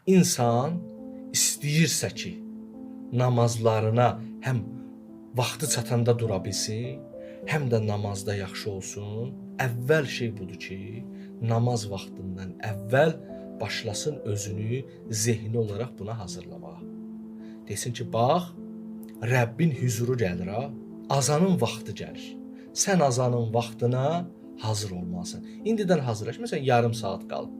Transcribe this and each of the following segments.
İnsan istəyirsə ki, namazlarına həm vaxtı çatanda dura bilsin, həm də namazda yaxşı olsun, əvvəl şey budur ki, namaz vaxtından əvvəl başlasın özünü zehni olaraq buna hazırlamağa. Desin ki, bax, Rəbbin huzuru gəlir ha, azanın vaxtı gəlir. Sən azanın vaxtına hazır olmalısan. İndidən hazırlaş. Məsələn, yarım saat qalıb,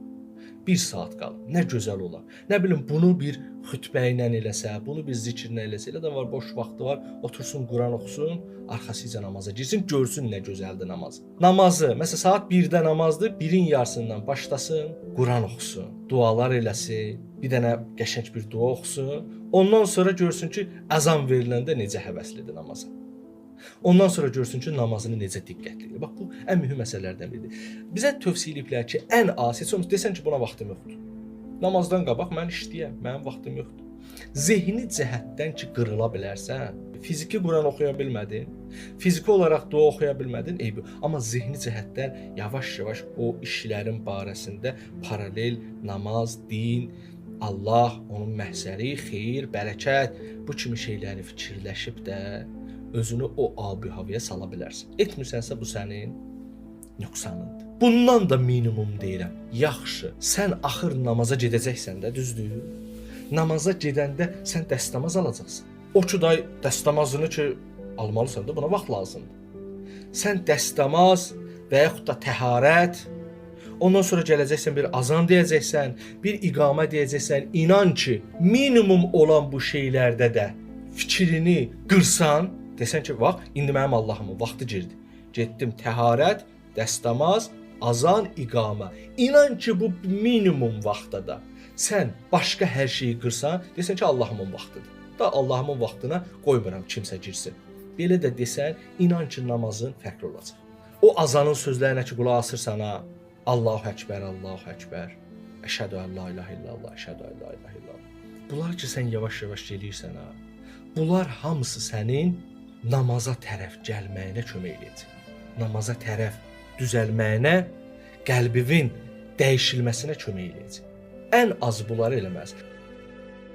1 saat qalıb. Nə gözəl olar. Nə bilim, bunu bir xütbə ilə eləsə, bunu bir zikirlə eləsə, elə də var, boş vaxtı var, otursun, Quran oxusun, arxasıca namaza girsin, görsün nə gözəldir namaz. Namazı, məsələn, saat 1-də namazdır, 1-in yarısından başlasın, Quran oxusun, dualar eləsin, bir dənə qəşəng bir dua oxusun. Ondan sonra görsün ki, əzan veriləndə necə həvəslidir namaza. Ondan sonra görsün ki, namazını necə diqqətlidir. Bax, bu ən mühüm məsələlərdən biridir. Bizə tövsiyə ediblər ki, ən asi, heç olmasa desən ki, buna vaxtım yoxdur. Namazdan qabaq mən işləyəm, mənim vaxtım yoxdur. Zehni cəhətdən ki, qırıla bilərsən, fiziki Quran oxuya bilmədin, fiziki olaraq dua oxuya bilmədin, eybi. Amma zehni cəhətdən yavaş-yavaş o işlərin barəsində paralel namaz, din, Allah, onun məhzəri, xeyir, bərəkət, bu kimi şeyləri fikirləşib də özünü o abi-havaya sala bilərsən. Etmirsənsə bu sənin nöqsanındır. Bundan da minimum deyirəm. Yaxşı, sən axır namaza gedəcəksən də, düzdür? Namaza gedəndə sən dəstəmaz alacaqsan. O ki, day dəstəmazını ki, almalısan da, buna vaxt lazımdır. Sən dəstəmaz və yaxud da təharət, ondan sonra gələcəksən, bir azan deyəcəksən, bir iqamə deyəcəksən. İnan ki, minimum olan bu şeylərdə də fikrini qırsan, desən ki, bax, indi mənim Allahımın vaxtı girdi. Getdim təharət, dəstəmaz, azan, iqamə. İnan ki, bu minimum vaxtda da sən başqa hər şeyi qırsan, desən ki, Allahımın vaxtıdır. Da Allahımın vaxtına qoymuram kimsə girsin. Belə də desən, inan ki, namazın fərqli olacaq. O azanın sözlərinə ki, qulaq asırsan ha, Allahu Əkbər, Allahu Əkbər, əşhədü ən la ilahə illallah, əşhədü ən la ilahə illallah. Bunlar ki, sən yavaş-yavaş gelirsən ha, bunlar hamısı sənin namaza tərəf gəlməyinə kömək edəcək. Namaza tərəf düzəlməyinə, qəlbinin dəyişilməsinə kömək edəcək. Ən az bunları eləməlisən.